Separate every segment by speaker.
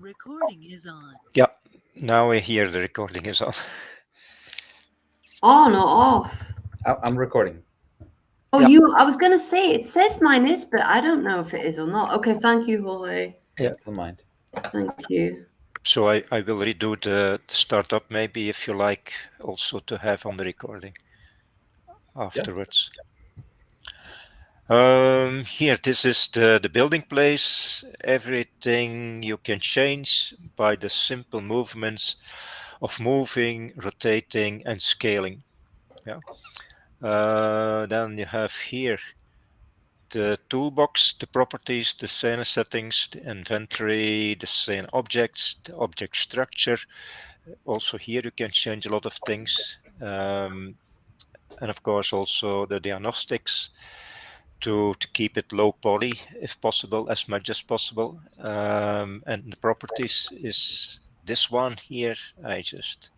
Speaker 1: Recording is on.
Speaker 2: Yeah, now I hear the recording is on.
Speaker 3: On or off?
Speaker 4: I'm recording.
Speaker 3: Oh,
Speaker 2: Yeah.
Speaker 3: I was going to say, it says mine is, but I don't know if it is or not. Okay, thank you, Jorge.
Speaker 2: Yeah.
Speaker 4: Don't mind.
Speaker 3: Thank you.
Speaker 2: So I will redo the startup maybe if you like also to have on the recording afterwards. Here, this is the building place. Everything you can change by the simple movements of moving, rotating, and scaling. Yeah. Then you have here the toolbox, the properties, the scene settings, the inventory, the scene objects, the object structure. Also here you can change a lot of things. And of course also the diagnostics to keep it low poly if possible, as much as possible. And the properties is this one here. I just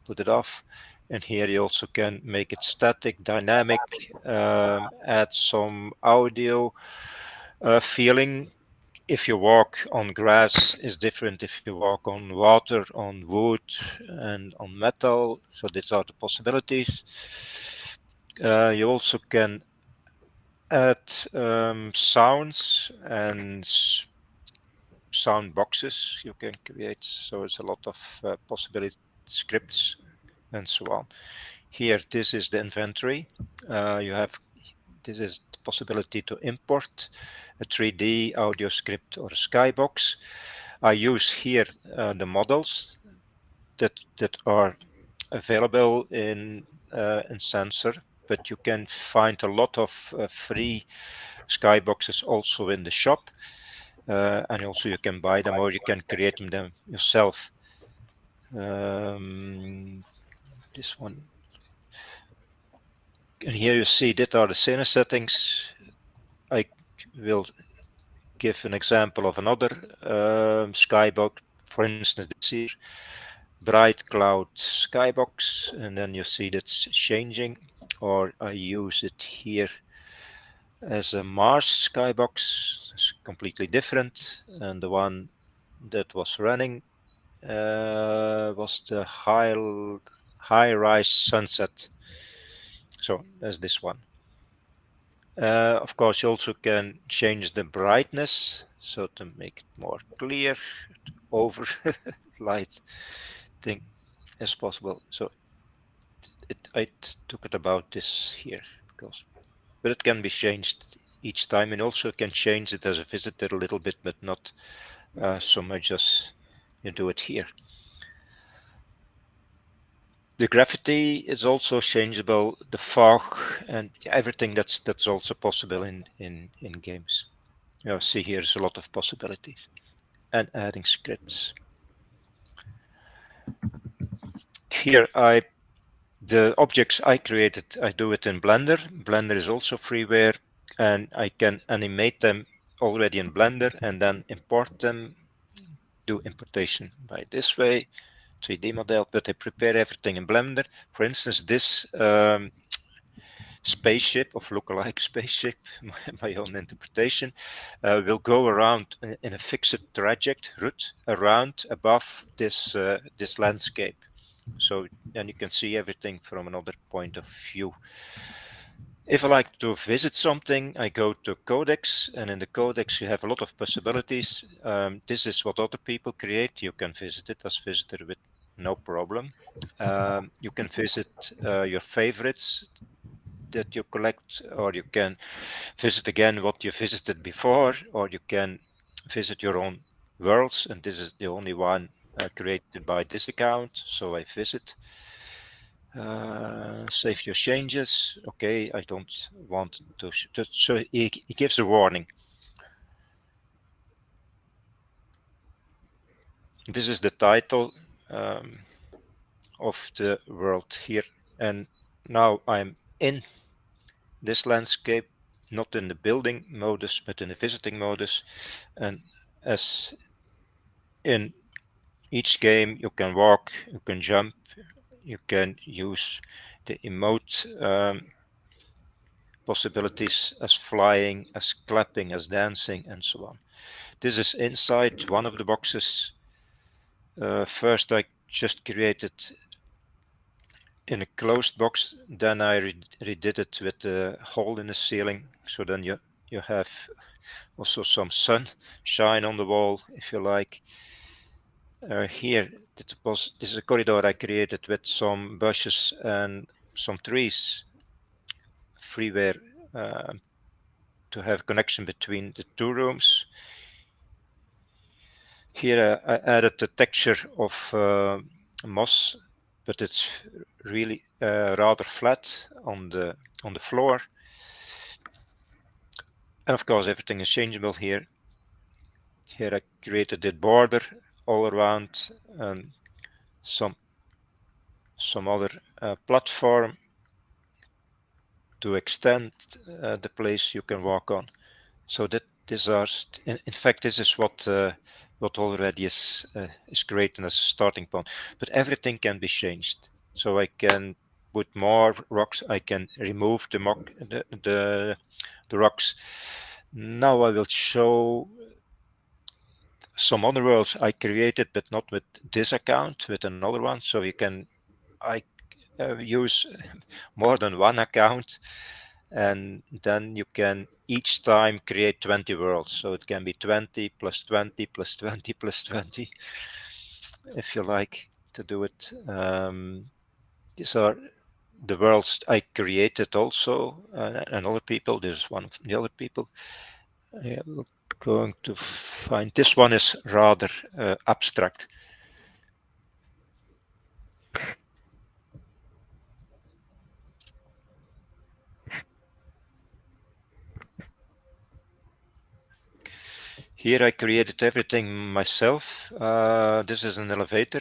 Speaker 2: put it off. And here you also can make it static, dynamic, add some audio feeling. If you walk on grass is different if you walk on water, on wood, and on metal. So these are the possibilities. You also can add sounds and sound boxes you can create. So it's a lot of possibility scripts and so on. Here, this is the inventory. This is the possibility to import a 3D audio script or a skybox. I use here the models that are available in Sansar, but you can find a lot of free skyboxes also in the shop, and also you can buy them or you can create them yourself. This one, and here you see that are the scene settings. I will give an example of another skybox, for instance this here, bright cloud skybox, and then you see that's changing, or I use it here as a Mars skybox. It's completely different, and the one that was running was the high-rise sunset. So that's this one. Of course, you also can change the brightness, so to make it more clear, over light thing as possible. So I took it about this here because, but it can be changed each time, and also can change it as a visitor a little bit, but not so much as you do it here. The graffiti is also changeable, the fog, and everything that's also possible in games. You see here's a lot of possibilities, and adding scripts. Here the objects I created, I do it in Blender. Blender is also freeware, and I can animate them already in Blender and then import them, do importation by this way, 3D model, but I prepare everything in Blender. For instance, this spaceship of lookalike spaceship, my own interpretation, will go around in a fixed route around above this landscape. So then you can see everything from another point of view. If I like to visit something, I go to Codex, and in the Codex you have a lot of possibilities. This is what other people create. You can visit it as visitor with no problem. You can visit your favorites that you collect, or you can visit again what you visited before, or you can visit your own worlds, and this is the only one created by this account, so I visit. Save your changes. Okay, I don't want to. So he gives a warning. This is the title of the world here, and now I'm in this landscape, not in the building modus, but in the visiting modus. And as in each game, you can walk, you can jump, you can use the emote possibilities as flying, as clapping, as dancing, and so on. This is inside one of the boxes. First, I just created in a closed box. Then I redid it with a hole in the ceiling. So then you have also some sunshine on the wall, if you like. Here, this is a corridor I created with some bushes and some trees, freeware, uh, to have connection between the two rooms. Here I added the texture of moss, but it's really rather flat on the floor. And of course, everything is changeable here. Here I created the border all around and some other platform to extend the place you can walk on. So that these are, in fact, this is what already is great as a starting point. But everything can be changed. So I can put more rocks. I can remove the rocks. Now I will show some other worlds I created, but not with this account, with another one. So you can I use more than one account, and then you can each time create 20 worlds. So it can be 20 plus 20 plus 20 plus 20 if you like to do it. These are the worlds I created also, and other people. This is one of the other people. We're going to find this one is rather abstract. Here I created everything myself. This is an elevator.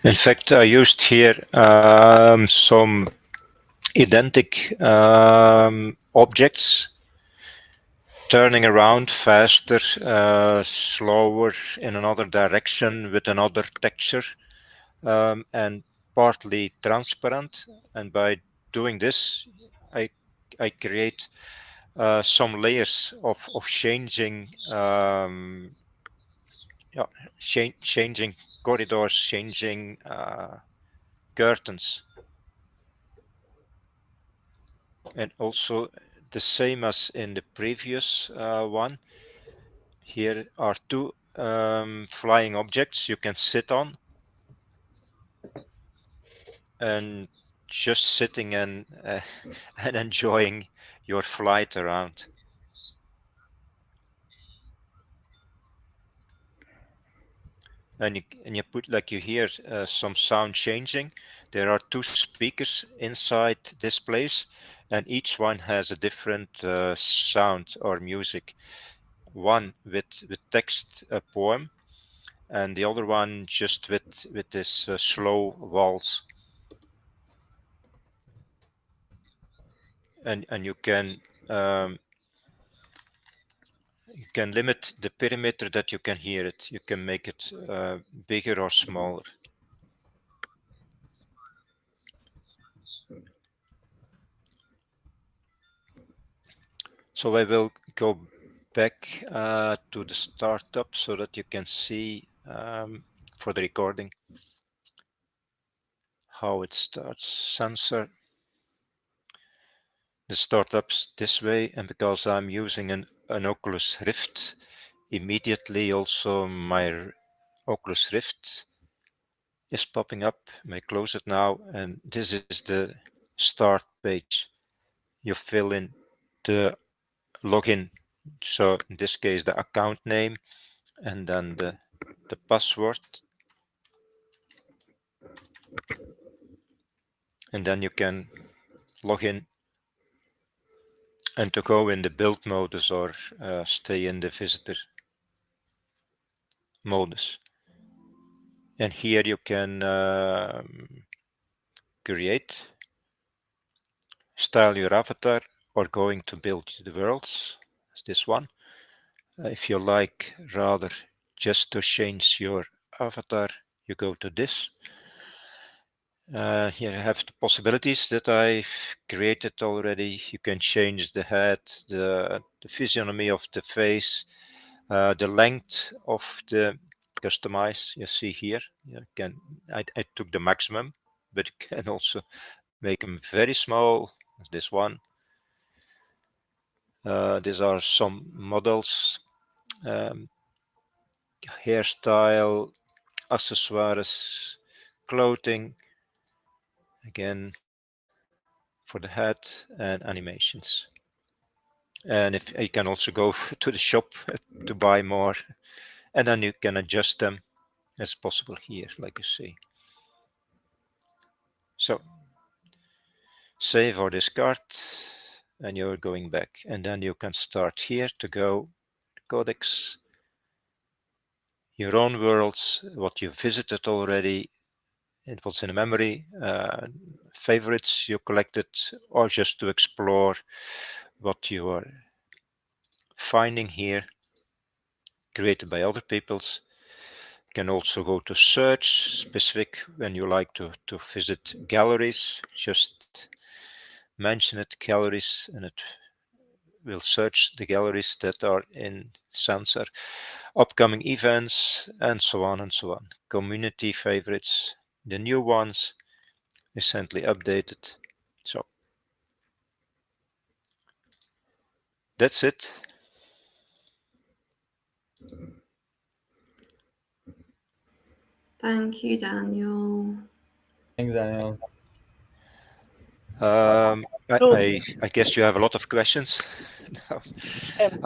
Speaker 2: In fact, I used here some identic objects turning around faster, slower in another direction with another texture, and partly transparent. And by doing this, I I create some layers of changing yeah, changing corridors, changing curtains, and also the same as in the previous one. Here are two flying objects you can sit on, and just sitting and and enjoying your flight around. And you put like you hear some sound changing. There are two speakers inside this place, and each one has a different sound or music. One with text, a poem, and the other one just with this slow waltz. And um, you can limit the perimeter that you can hear it. You can make it bigger or smaller. So I will go back to the startup so that you can see for the recording. how it starts. Sansar. The startups this way, and because I'm using an Oculus Rift, immediately also my Oculus Rift is popping up. I may close it now, and this is the start page. You fill in the login, so in this case the account name, and then the password, and then you can log in and to go in the build modus or stay in the visitor modus. And here you can create, style your avatar, or going to build the worlds. This one. If you like rather just to change your avatar, you go to this. Here I have the possibilities that I created already. You can change the head, the physiognomy of the face, the length of the customize. You see here, you can. I took the maximum, but you can also make them very small. This one. These are some models, hairstyle, accessoires, clothing. Again, for the head and animations. And if you can also go to the shop to buy more, and then you can adjust them as possible here, like you see. So save or discard, and you're going back, and then you can start here to go codex, your own worlds, what you visited already. It was in a memory, favorites you collected, or just to explore what you are finding here, created by other people's. You can also go to search specific when you like to visit galleries. Just mention it, galleries, and it will search the galleries that are in Sansar, upcoming events, and so on and so on. Community favorites, the new ones, recently updated. So that's it.
Speaker 3: Thank you, Daniel.
Speaker 1: Thanks, Daniel.
Speaker 2: I,
Speaker 1: So,
Speaker 2: I, I guess you have a lot of questions.